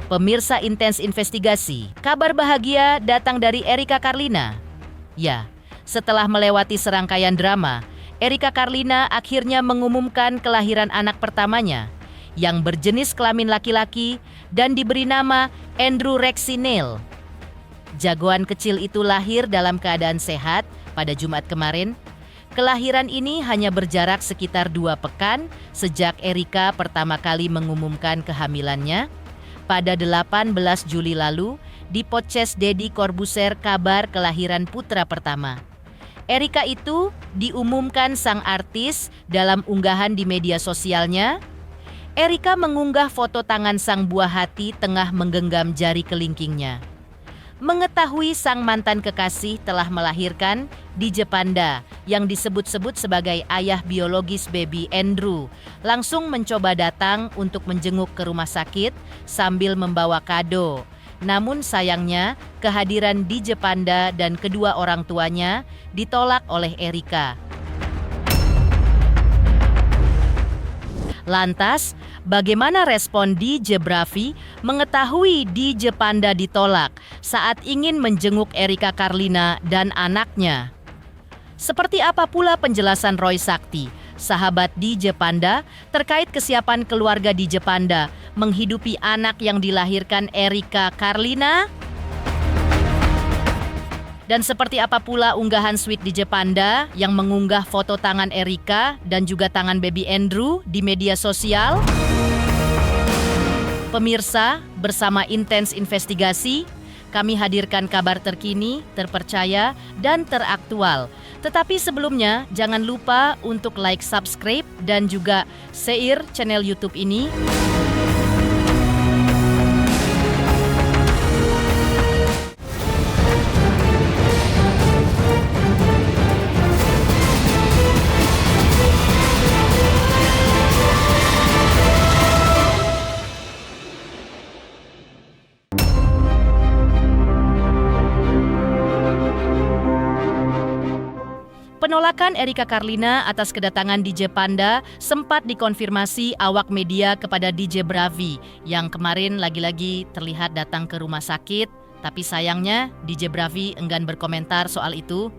Pemirsa Intens Investigasi, kabar bahagia datang dari Erika Karlina. Ya, setelah melewati serangkaian drama, Erika Karlina akhirnya mengumumkan kelahiran anak pertamanya yang berjenis kelamin laki-laki dan diberi nama Andrew Rexy Neil. Jagoan kecil itu lahir dalam keadaan sehat pada Jumat kemarin. Kelahiran ini hanya berjarak sekitar 2 pekan sejak Erika pertama kali mengumumkan kehamilannya pada 18 Juli lalu di podcast Deddy Corbuzier kabar kelahiran putra pertama. Erika itu diumumkan sang artis dalam unggahan di media sosialnya. Erika mengunggah foto tangan sang buah hati tengah menggenggam jari kelingkingnya. Mengetahui sang mantan kekasih telah melahirkan, DJ Panda yang disebut-sebut sebagai ayah biologis baby Andrew langsung mencoba datang untuk menjenguk ke rumah sakit sambil membawa kado. Namun sayangnya kehadiran DJ Panda dan kedua orang tuanya ditolak oleh Erika. Lantas, bagaimana respon DJ Bravi mengetahui DJ Panda ditolak saat ingin menjenguk Erika Karlina dan anaknya? Seperti apa pula penjelasan Roy Sakti, sahabat DJ Panda, terkait kesiapan keluarga DJ Panda menghidupi anak yang dilahirkan Erika Karlina? Dan seperti apa pula unggahan sweet DJ Panda yang mengunggah foto tangan Erika dan juga tangan baby Andrew di media sosial? Pemirsa, bersama Intens Investigasi, kami hadirkan kabar terkini, terpercaya, dan teraktual. Tetapi sebelumnya, jangan lupa untuk like, subscribe, dan juga share channel YouTube ini. Penolakan Erika Karlina atas kedatangan DJ Panda sempat dikonfirmasi awak media kepada DJ Bravi yang kemarin lagi-lagi terlihat datang ke rumah sakit, tapi sayangnya DJ Bravi enggan berkomentar soal itu.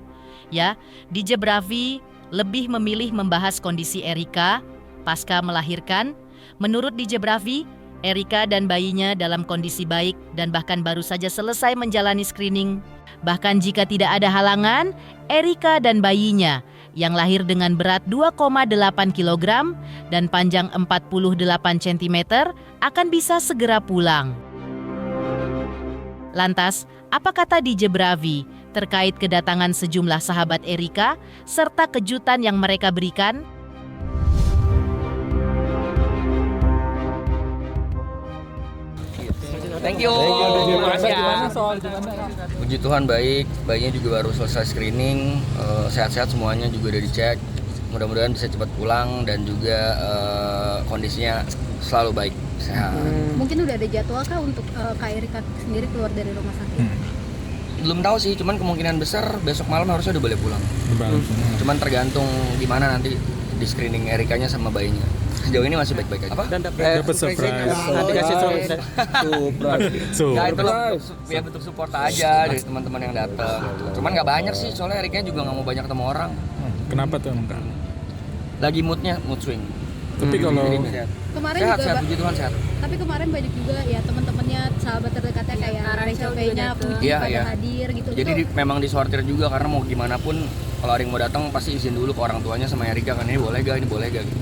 Ya, DJ Bravi lebih memilih membahas kondisi Erika pasca melahirkan. Menurut DJ Bravi, Erika dan bayinya dalam kondisi baik dan bahkan baru saja selesai menjalani screening. Bahkan jika tidak ada halangan, Erika dan bayinya yang lahir dengan berat 2,8 kg dan panjang 48 cm akan bisa segera pulang. Lantas, apa kata DJ Bravi terkait kedatangan sejumlah sahabat Erika serta kejutan yang mereka berikan? Thank you. Puji Tuhan baik, bayinya juga baru selesai screening, sehat-sehat semuanya juga udah dicek. Mudah-mudahan bisa cepat pulang dan juga kondisinya selalu baik, sehat. Mungkin udah ada jadwal kah untuk Kak Erika sendiri keluar dari rumah sakit? Belum tahu sih, cuman kemungkinan besar besok malam harusnya udah boleh pulang. Cuman tergantung gimana nanti di screening Erikanya sama bayinya. Sejauh ini masih baik-baik aja. Apa? Dan dapat surprise. Nanti kasih surprise. Ya itu ya bentuk support aja dari teman-teman yang datang. Cuman nggak banyak sih, soalnya Erikanya juga nggak mau banyak ketemu orang. Kenapa tuh Kak? Lagi mood swing. Tapi kalau Kemarin sehat, juga puji Tuhan sehat. tapi kemarin banyak juga ya teman-temannya, sahabat terdekatnya kayak Rachel V-nya, Puji pada hadir gitu. Jadi memang disortir juga karena mau gimana pun kalau ada yang mau datang pasti izin dulu ke orang tuanya sama Erika kan, ini boleh gak gitu.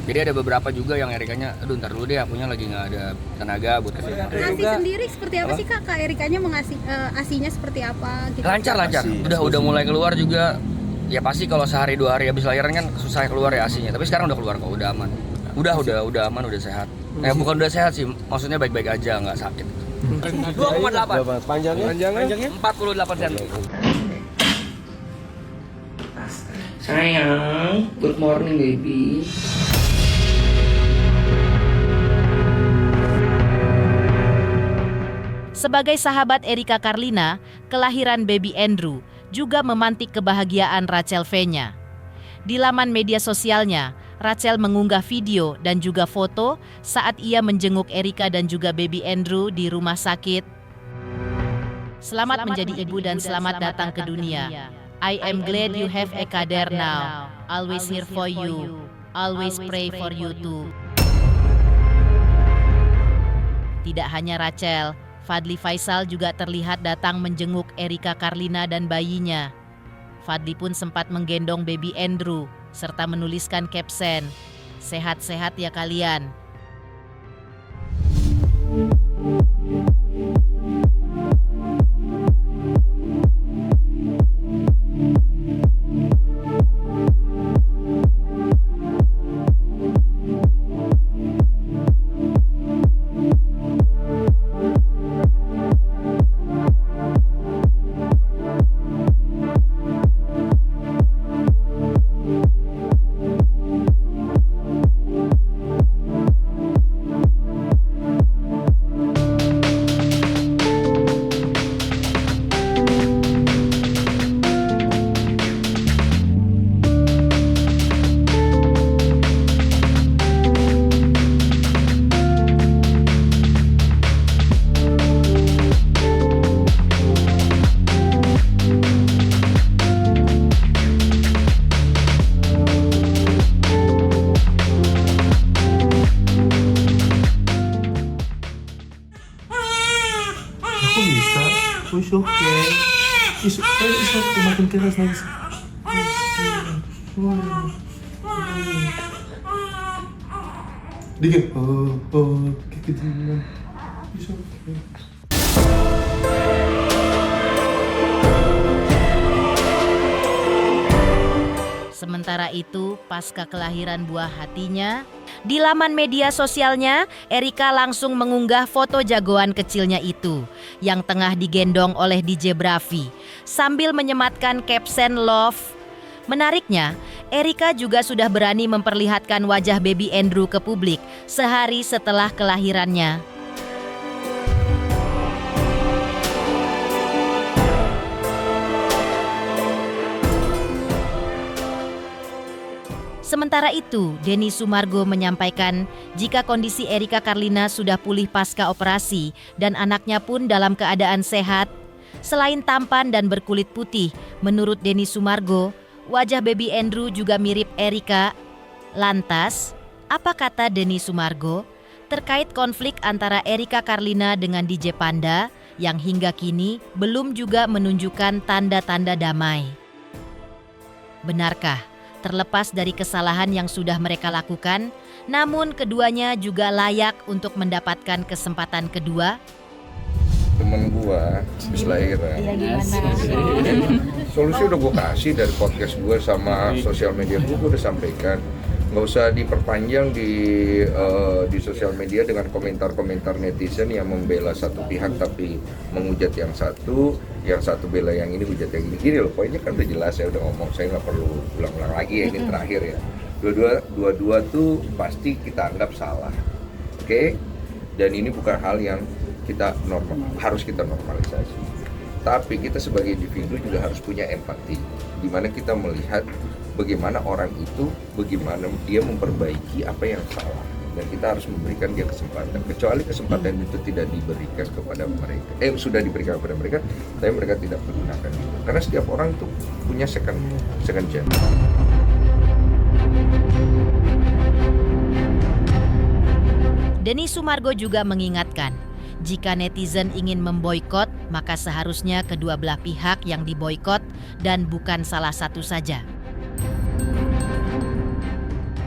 Jadi ada beberapa juga yang Erikanya, aduh ntar dulu deh, akunya lagi nggak ada tenaga buat kesini. Asi sendiri seperti apa sih Kak Erikanya mengasih asinya seperti apa? Gitu. Lancar. Udah mulai keluar juga. Ya pasti kalau sehari 2 hari habis lahiran kan susah keluar ya asinya. Tapi sekarang udah keluar kok, udah aman. Udah aman, udah sehat. Bukan udah sehat sih, maksudnya baik-baik aja, nggak sakit. 2,8. Panjangnya 48 cm. Sayang, good morning baby. Sebagai sahabat Erika Karlina, kelahiran baby Andrew juga memantik kebahagiaan Rachel V-nya. Di laman media sosialnya, Rachel mengunggah video dan juga foto saat ia menjenguk Erika dan juga baby Andrew di rumah sakit. Selamat menjadi ibu dan selamat datang ke dunia. I am glad you have a Kader now. Always here for you. Always pray for you too. Tidak hanya Rachel, Fadly Faisal juga terlihat datang menjenguk Erika Karlina dan bayinya. Fadly pun sempat menggendong baby Andrew serta menuliskan caption, "Sehat-sehat ya kalian." Aku bisa. It's okay. It's okay. Makin keras lagi. Dikit. Kekecilan. It's okay. Sementara itu, pasca kelahiran buah hatinya, di laman media sosialnya, Erika langsung mengunggah foto jagoan kecilnya itu yang tengah digendong oleh DJ Bravi sambil menyematkan caption love. Menariknya, Erika juga sudah berani memperlihatkan wajah baby Andrew ke publik sehari setelah kelahirannya. Sementara itu, Denny Sumargo menyampaikan jika kondisi Erika Karlina sudah pulih pasca operasi dan anaknya pun dalam keadaan sehat. Selain tampan dan berkulit putih, menurut Denny Sumargo, wajah baby Andrew juga mirip Erika. Lantas, apa kata Denny Sumargo terkait konflik antara Erika Karlina dengan DJ Panda yang hingga kini belum juga menunjukkan tanda-tanda damai? Benarkah terlepas dari kesalahan yang sudah mereka lakukan, namun keduanya juga layak untuk mendapatkan kesempatan kedua? Temen gua habis lahiran. Iya, gimana? Solusi udah gua kasih dari podcast gua sama sosial media gua udah sampaikan. Nggak usah diperpanjang di sosial media dengan komentar-komentar netizen yang membela satu pihak tapi menghujat yang satu bela yang ini, hujat yang ini. Gini loh, poinnya kan udah jelas, saya udah ngomong, saya nggak perlu ulang-ulang lagi ya, ini terakhir ya. Dua-dua tuh pasti kita anggap salah, oke? Dan ini bukan hal yang harus kita normalisasi. Tapi kita sebagai individu juga harus punya empati, di mana kita melihat bagaimana orang itu, bagaimana dia memperbaiki apa yang salah, dan kita harus memberikan dia kesempatan. Kecuali kesempatan itu tidak diberikan kepada mereka, sudah diberikan kepada mereka, tapi mereka tidak menggunakan itu. Karena setiap orang itu punya second chance. Denny Sumargo juga mengingatkan, jika netizen ingin memboikot, maka seharusnya kedua belah pihak yang diboikot dan bukan salah satu saja.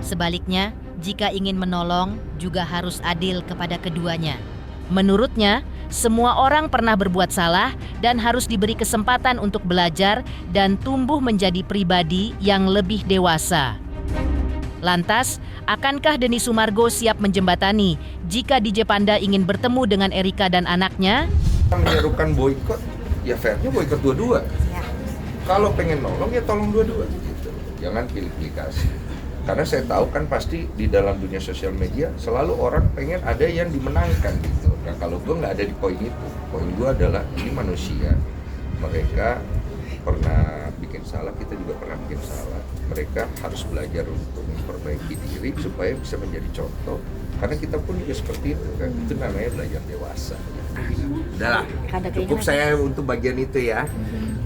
Sebaliknya, jika ingin menolong, juga harus adil kepada keduanya. Menurutnya, semua orang pernah berbuat salah dan harus diberi kesempatan untuk belajar dan tumbuh menjadi pribadi yang lebih dewasa. Lantas, akankah Denny Sumargo siap menjembatani jika DJ Panda ingin bertemu dengan Erika dan anaknya? Menyerukan boikot, ya fairnya boikot dua-dua. Kalau pengen nolong, ya tolong dua-dua. Gitu. Jangan pilih-pilih kasih. Karena saya tahu kan pasti di dalam dunia sosial media selalu orang pengen ada yang dimenangkan gitu. Nah kalau gue nggak ada di poin itu, poin gue adalah ini manusia. Mereka pernah bikin salah, kita juga pernah bikin salah. mereka harus belajar untuk memperbaiki diri supaya bisa menjadi contoh. Karena kita pun juga seperti itu kan, itu namanya belajar dewasa. Udahlah, cukup saya untuk bagian itu ya.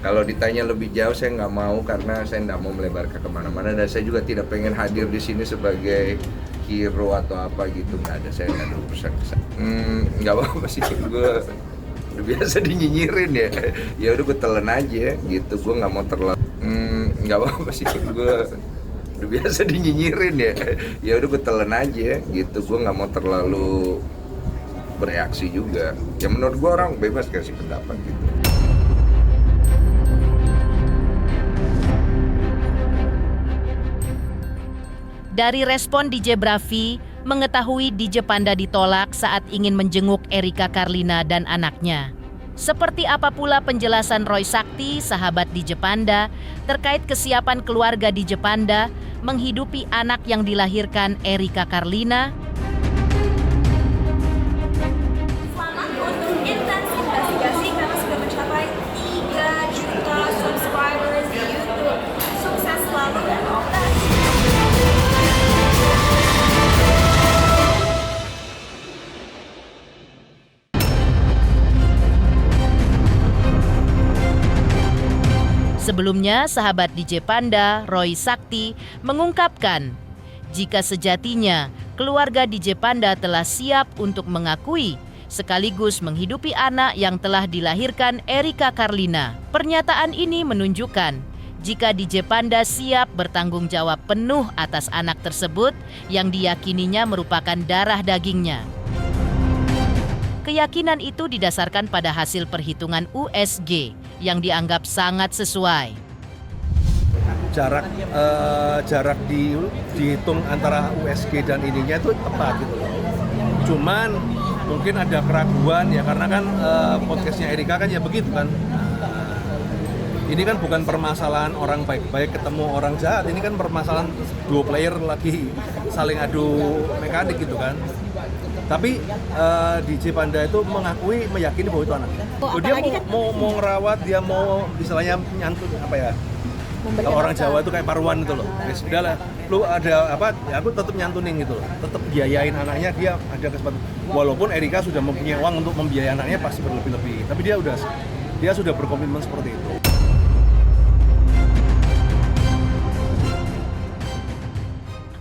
Kalau ditanya lebih jauh saya nggak mau karena saya nggak mau melebar ke kemana-mana dan saya juga tidak pengen hadir di sini sebagai hero atau apa gitu, nggak ada, saya nggak ada urusan kesana. Nggak apa-apa sih, gue udah biasa dinyinyirin ya. Ya udah gue telan aja gitu, gue nggak mau terlalu. Nggak apa-apa sih, gue udah biasa dinyinyirin ya. Ya udah gue telan aja gitu, gue nggak mau terlalu bereaksi juga. Ya menurut gue orang bebas kasih pendapat gitu. Dari respon DJ Bravi, mengetahui DJ Panda ditolak saat ingin menjenguk Erika Karlina dan anaknya. Seperti apa pula penjelasan Roy Sakti, sahabat DJ Panda, terkait kesiapan keluarga DJ Panda menghidupi anak yang dilahirkan Erika Karlina? Selamat untuk Intens Investigasi karena sudah mencapai 3 juta subscribers di YouTube. Sukses selalu dan all the best. Sebelumnya, sahabat DJ Panda, Roy Sakti, mengungkapkan jika sejatinya keluarga DJ Panda telah siap untuk mengakui sekaligus menghidupi anak yang telah dilahirkan Erika Karlina. Pernyataan ini menunjukkan jika DJ Panda siap bertanggung jawab penuh atas anak tersebut yang diyakininya merupakan darah dagingnya. Keyakinan itu didasarkan pada hasil perhitungan USG yang dianggap sangat sesuai. Jarak dihitung antara USG dan ininya itu tepat gitu loh. Cuman mungkin ada keraguan ya karena kan podcastnya Erika kan ya begitu kan. Ini kan bukan permasalahan orang baik-baik ketemu orang jahat, ini kan permasalahan dua player lagi saling adu mekanik gitu kan. Tapi DJ Panda itu meyakini bahwa itu anaknya. Dia mau ngerawat, dia mau istilahnya nyantun apa ya? Kalau orang Jawa itu kayak paruan itu loh. Ya sudah lah, lu ada apa? Ya aku tetap nyantunin gitu loh. Tetap biayain anaknya, dia ada kesempatan. Walaupun Erika sudah mempunyai uang untuk membiayai anaknya pasti berlebih-lebih. Tapi dia sudah berkomitmen seperti itu.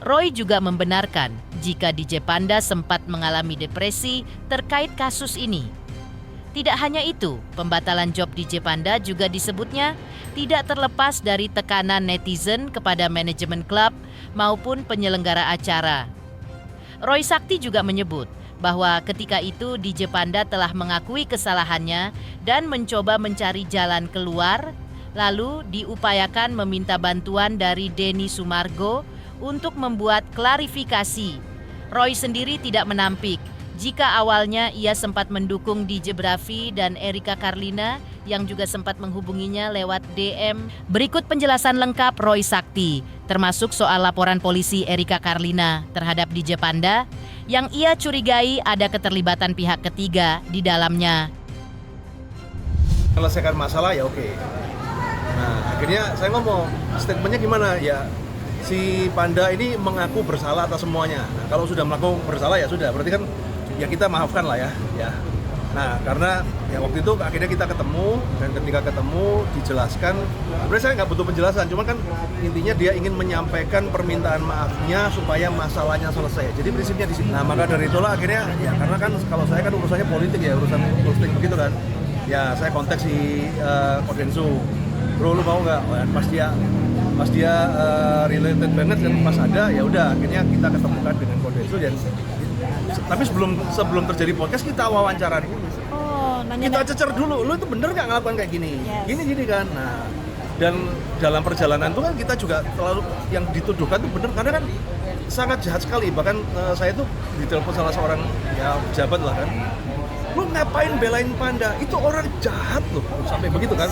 Roy juga membenarkan jika DJ Panda sempat mengalami depresi terkait kasus ini. Tidak hanya itu, pembatalan job DJ Panda juga disebutnya tidak terlepas dari tekanan netizen kepada manajemen klub maupun penyelenggara acara. Roy Sakti juga menyebut bahwa ketika itu DJ Panda telah mengakui kesalahannya dan mencoba mencari jalan keluar, lalu diupayakan meminta bantuan dari Denny Sumargo untuk membuat klarifikasi. Roy sendiri tidak menampik jika awalnya ia sempat mendukung DJ Bravi dan Erika Karlina yang juga sempat menghubunginya lewat DM. Berikut penjelasan lengkap Roy Sakti, termasuk soal laporan polisi Erika Karlina terhadap DJ Panda yang ia curigai ada keterlibatan pihak ketiga di dalamnya. Selesaikan masalah ya oke. Nah akhirnya saya ngomong, statementnya gimana ya? Si Panda ini mengaku bersalah atas semuanya. Nah, kalau sudah mengaku bersalah ya sudah, berarti kan ya kita maafkan lah ya. Nah, karena ya waktu itu akhirnya kita ketemu dan ketika ketemu dijelaskan. Sebenarnya saya nggak butuh penjelasan, cuman kan intinya dia ingin menyampaikan permintaan maafnya supaya masalahnya selesai. Jadi prinsipnya di sini. Nah, maka dari itulah akhirnya ya karena kan kalau saya kan urusannya politik ya, urusan politik begitu kan. Ya saya kontak si Kodensu. Bro, lu mau nggak? Pas dia related banget dan pas ada ya udah akhirnya kita ketemukan dengan Kodensu dan tapi sebelum terjadi podcast kita wawancara dulu. Kita cecer dulu, lu itu bener nggak ngelakukan kayak gini? Gini kan. Nah, dan dalam perjalanan itu kan kita juga selalu yang dituduhkan itu bener karena kan sangat jahat sekali. Bahkan saya tuh ditelepon salah seorang ya pejabat lah kan. Lu ngapain belain Panda? Itu orang jahat loh, sampai begitu kan?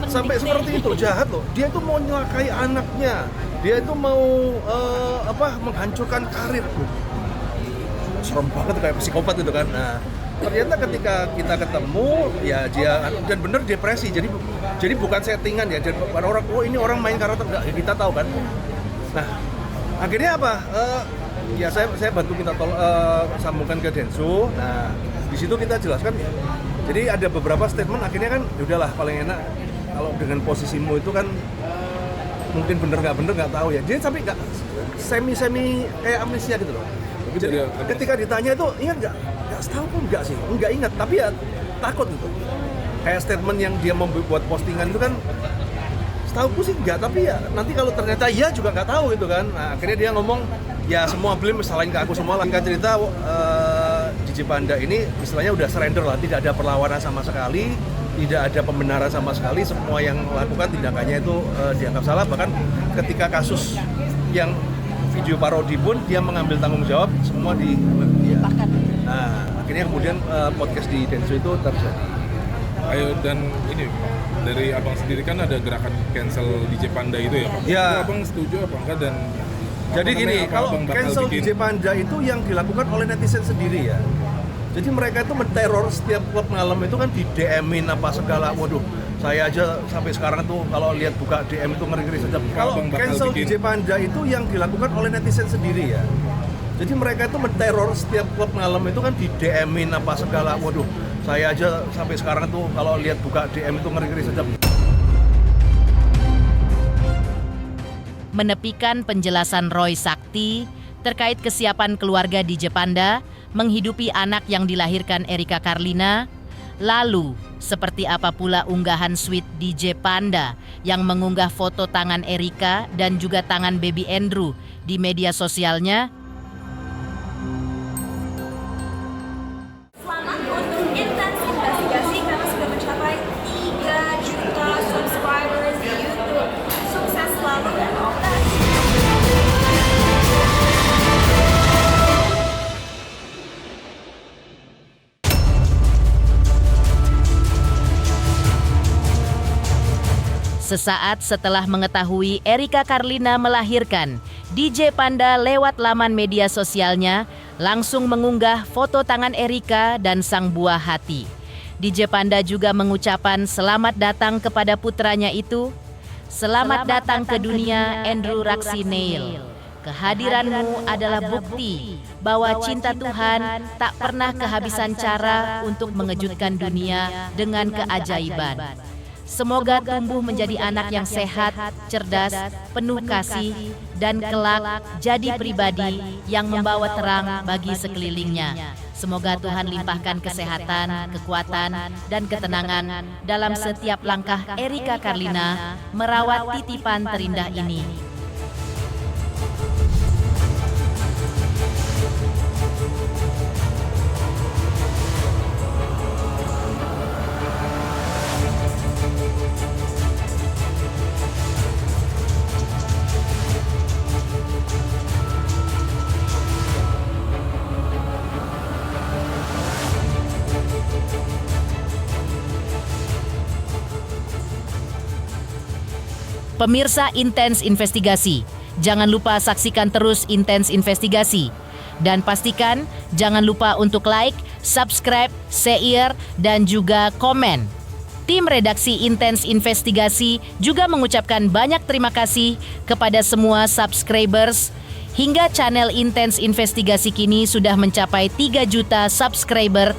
Sampai seperti itu, jahat loh. Dia itu mau nyelakai anaknya, dia itu mau menghancurkan karir. Serem banget kayak psikopat itu kan. Nah, ternyata ketika kita ketemu ya dia dan bener depresi, jadi bukan settingan ya, jadi orang ini orang main karakter enggak, ya kita tahu kan. Nah akhirnya apa, ya saya bantu minta sambungkan ke Densu. Nah di situ kita jelaskan, jadi ada beberapa statement akhirnya kan ya udahlah, paling enak kalau dengan posisimu itu kan mungkin bener nggak tahu ya, jadi sampai nggak semi kayak amnesia gitu loh. Jadi ketika ditanya itu ingat nggak setahu pun nggak sih, nggak ingat, tapi ya takut gitu. Kayak statement yang dia membuat postingan itu kan setahu sih nggak, tapi ya nanti kalau ternyata iya juga nggak tahu gitu kan. Nah akhirnya dia ngomong ya semua blame salahin ke aku semua. Singkat cerita DJ Panda ini istilahnya udah surrender lah, tidak ada perlawanan sama sekali, tidak ada pembenaran sama sekali, semua yang melakukan tindakannya itu dianggap salah. Bahkan ketika kasus yang video parodi pun dia mengambil tanggung jawab semua di dia. Nah akhirnya kemudian podcast di Densu itu terjadi. Ayo, dan ini dari abang sendiri kan ada gerakan cancel DJ Panda itu ya Pak? Ya. Itu abang setuju apa enggak, dan jadi gini, kalau cancel DJ Panda itu yang dilakukan oleh netizen sendiri ya. Jadi mereka itu menteror setiap klub malam itu kan, di DM-in apa segala. Waduh, saya aja sampai sekarang tuh kalau lihat buka DM itu ngeri-ngeri sedap. Kalau cancel DJ Panda itu yang dilakukan oleh netizen sendiri ya. Jadi mereka itu menteror setiap klub malam itu kan, di DM-in apa segala. Waduh, saya aja sampai sekarang tuh kalau lihat buka DM itu ngeri-ngeri sedap. Menepikan penjelasan Roy Sakti terkait kesiapan keluarga DJ Panda menghidupi anak yang dilahirkan Erika Karlina. Lalu, seperti apa pula unggahan sweet DJ Panda yang mengunggah foto tangan Erika dan juga tangan baby Andrew di media sosialnya? Selamat untuk Intens Investigasi karena sudah mencapai 3 juta subscribers di YouTube. Sukses selalu dan all the best. Sesaat setelah mengetahui Erika Karlina melahirkan, DJ Panda lewat laman media sosialnya langsung mengunggah foto tangan Erika dan sang buah hati. DJ Panda juga mengucapkan selamat datang kepada putranya itu. Selamat datang ke dunia, Andrew Raksi Neil. Kehadiranmu adalah bukti bahwa cinta Tuhan tak pernah kehabisan cara untuk mengejutkan dunia dengan keajaiban. Semoga tumbuh menjadi anak yang sehat, cerdas, penuh kasih, dan kelak jadi pribadi yang membawa terang bagi sekelilingnya. Semoga Tuhan limpahkan kesehatan, kekuatan, dan ketenangan dalam setiap langkah Erika Karlina merawat titipan terindah ini. Pemirsa Intens Investigasi, jangan lupa saksikan terus Intens Investigasi. Dan pastikan jangan lupa untuk like, subscribe, share, dan juga komen. Tim redaksi Intens Investigasi juga mengucapkan banyak terima kasih kepada semua subscribers. Hingga channel Intens Investigasi kini sudah mencapai 3 juta subscriber.